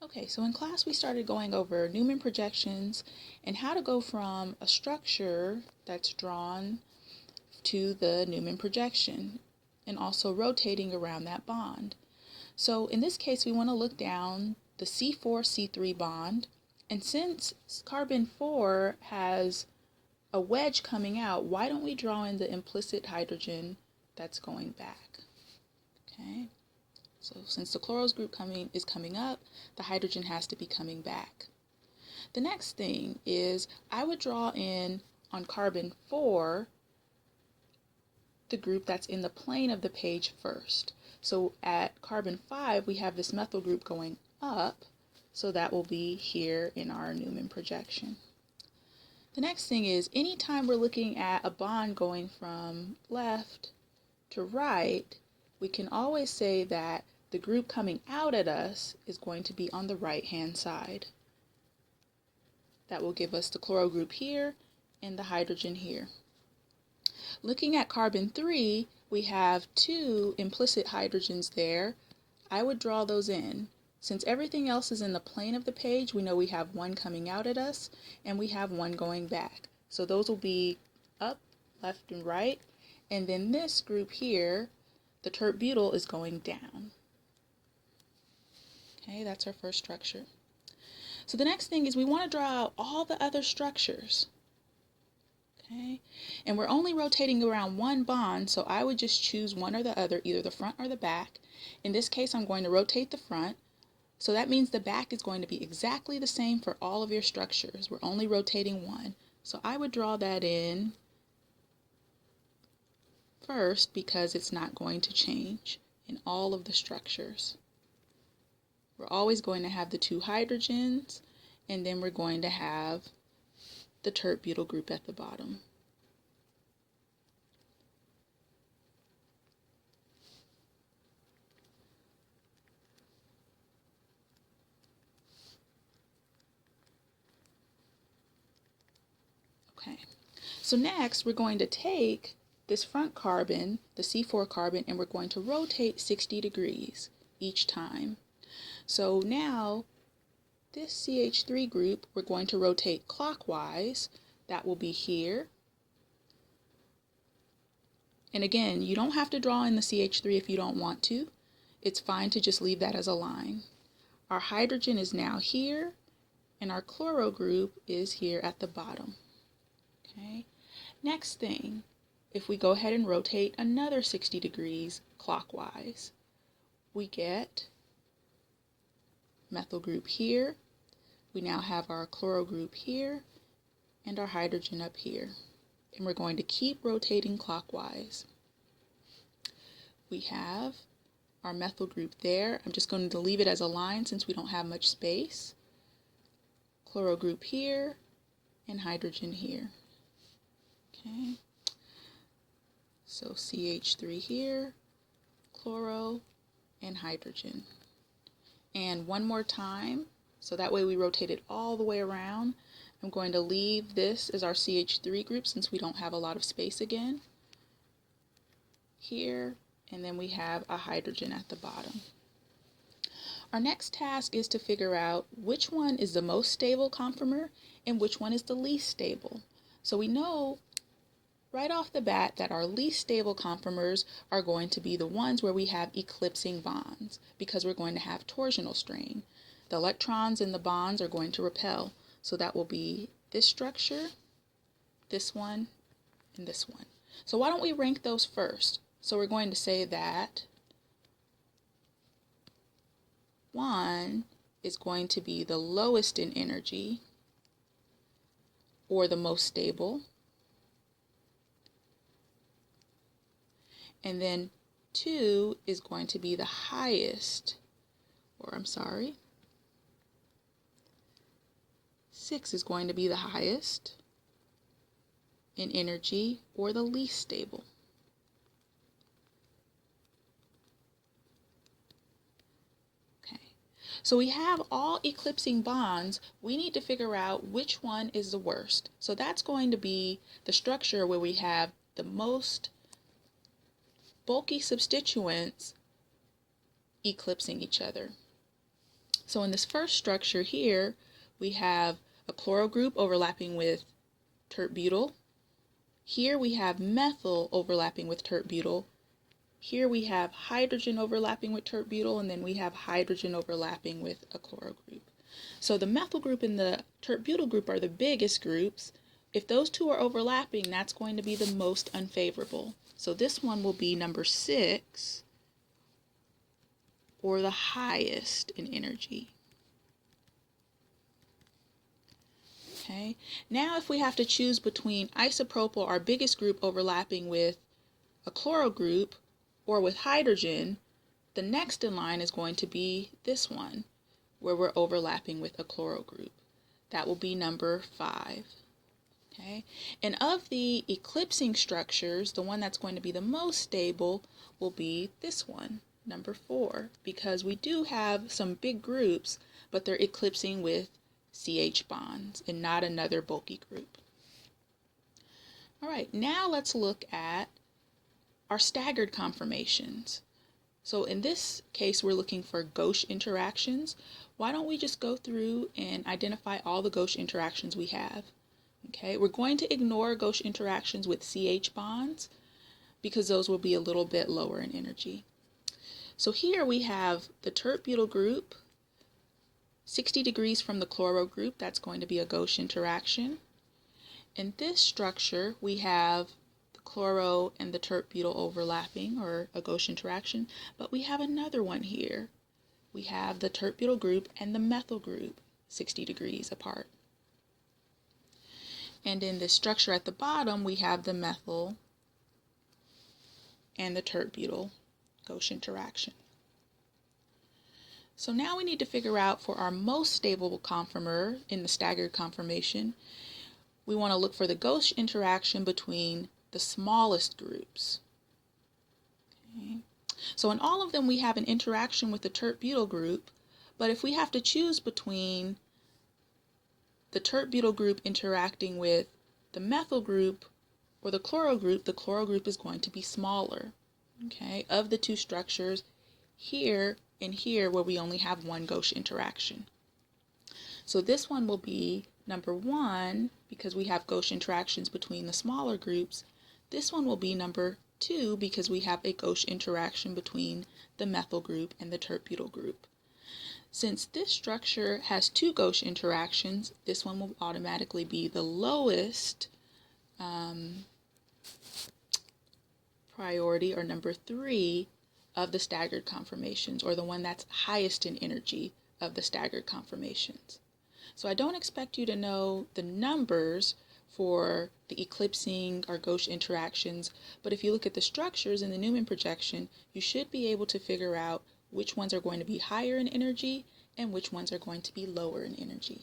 Okay, so in class we started going over Newman projections and how to go from a structure that's drawn to the Newman projection and also rotating around that bond. So in this case we want to look down the C4-C3 bond, and since carbon 4 has a wedge coming out, why don't we draw in the implicit hydrogen that's going back? Okay. So since the chlorose group is coming up, the hydrogen has to be coming back. The next thing is I would draw in on carbon 4 the group that's in the plane of the page first. So at carbon 5 we have this methyl group going up, so that will be here in our Newman projection. The next thing is anytime we're looking at a bond going from left to right, we can always say that the group coming out at us is going to be on the right-hand side. That will give us the chloro group here and the hydrogen here. Looking at carbon 3, we have two implicit hydrogens there. I would draw those in. Since everything else is in the plane of the page, we know we have one coming out at us and we have one going back. So those will be up, left, and right. And then this group here, the tert-butyl, is going down. Okay, that's our first structure. So the next thing is we want to draw out all the other structures. Okay, and we're only rotating around one bond, so I would just choose one or the other, either the front or the back. In this case, I'm going to rotate the front, so that means the back is going to be exactly the same for all of your structures. We're only rotating one. So I would draw that in first because it's not going to change in all of the structures. We're always going to have the two hydrogens, and then we're going to have the tert-butyl group at the bottom. Okay, so next we're going to take this front carbon, the C4 carbon, and we're going to rotate 60 degrees each time. So now this CH3 group we're going to rotate clockwise. That will be here. And again, you don't have to draw in the CH3 if you don't want to. It's fine to just leave that as a line. Our hydrogen is now here, and our chloro group is here at the bottom. Okay. Next thing, if we go ahead and rotate another 60 degrees clockwise, we get methyl group here. We now have our chloro group here and our hydrogen up here. And we're going to keep rotating clockwise. We have our methyl group there. I'm just going to leave it as a line since we don't have much space. Chloro group here and hydrogen here. Okay. So CH3 here, chloro, and hydrogen. And one more time, so that way we rotate it all the way around. I'm going to leave this as our CH3 group since we don't have a lot of space again. Here, and then we have a hydrogen at the bottom. Our next task is to figure out which one is the most stable conformer and which one is the least stable. So we know right off the bat that our least stable conformers are going to be the ones where we have eclipsing bonds because we're going to have torsional strain. The electrons in the bonds are going to repel. So that will be this structure, this one, and this one. So why don't we rank those first? So we're going to say that 1 is going to be the lowest in energy or the most stable. And then 2 is going to be the highest, or I'm sorry, 6 is going to be the highest in energy or the least stable. Okay, so we have all eclipsing bonds. We need to figure out which one is the worst. So that's going to be the structure where we have the most bulky substituents eclipsing each other. So So in this first structure here, we have a chloro group overlapping with tert-butyl. Here we have methyl overlapping with tert-butyl. Here we have hydrogen overlapping with tert-butyl, and then we have hydrogen overlapping with a chloro group. So the methyl group and the tert-butyl group are the biggest groups. If those two are overlapping, that's going to be the most unfavorable. So this one will be number 6, or the highest in energy. Okay. Now if we have to choose between isopropyl, our biggest group, overlapping with a chloro group, or with hydrogen, the next in line is going to be this one, where we're overlapping with a chloro group. That will be number 5. Okay. And of the eclipsing structures, the one that's going to be the most stable will be this one, number 4, because we do have some big groups, but they're eclipsing with CH bonds and not another bulky group. All right, now let's look at our staggered conformations. So in this case, we're looking for gauche interactions. Why don't we just go through and identify all the gauche interactions we have? Okay, we're going to ignore gauche interactions with CH bonds because those will be a little bit lower in energy. So here we have the tert-butyl group, 60 degrees from the chloro group. That's going to be a gauche interaction. In this structure, we have the chloro and the tert-butyl overlapping, or a gauche interaction, but we have another one here. We have the tert-butyl group and the methyl group 60 degrees apart. And in this structure at the bottom, we have the methyl and the tert-butyl gauche interaction. So now we need to figure out, for our most stable conformer in the staggered conformation, we want to look for the gauche interaction between the smallest groups. Okay. So in all of them, we have an interaction with the tert-butyl group, but if we have to choose between the tert-butyl group interacting with the methyl group or the chloro group is going to be smaller. Okay, of the two structures, here and here, where we only have one gauche interaction. So this one will be number 1 because we have gauche interactions between the smaller groups. This one will be number 2 because we have a gauche interaction between the methyl group and the tert-butyl group. Since this structure has 2 gauche interactions, this one will automatically be the lowest priority, or number 3, of the staggered conformations, or the one that's highest in energy of the staggered conformations. So I don't expect you to know the numbers for the eclipsing or gauche interactions, but if you look at the structures in the Newman projection, you should be able to figure out which ones are going to be higher in energy and which ones are going to be lower in energy.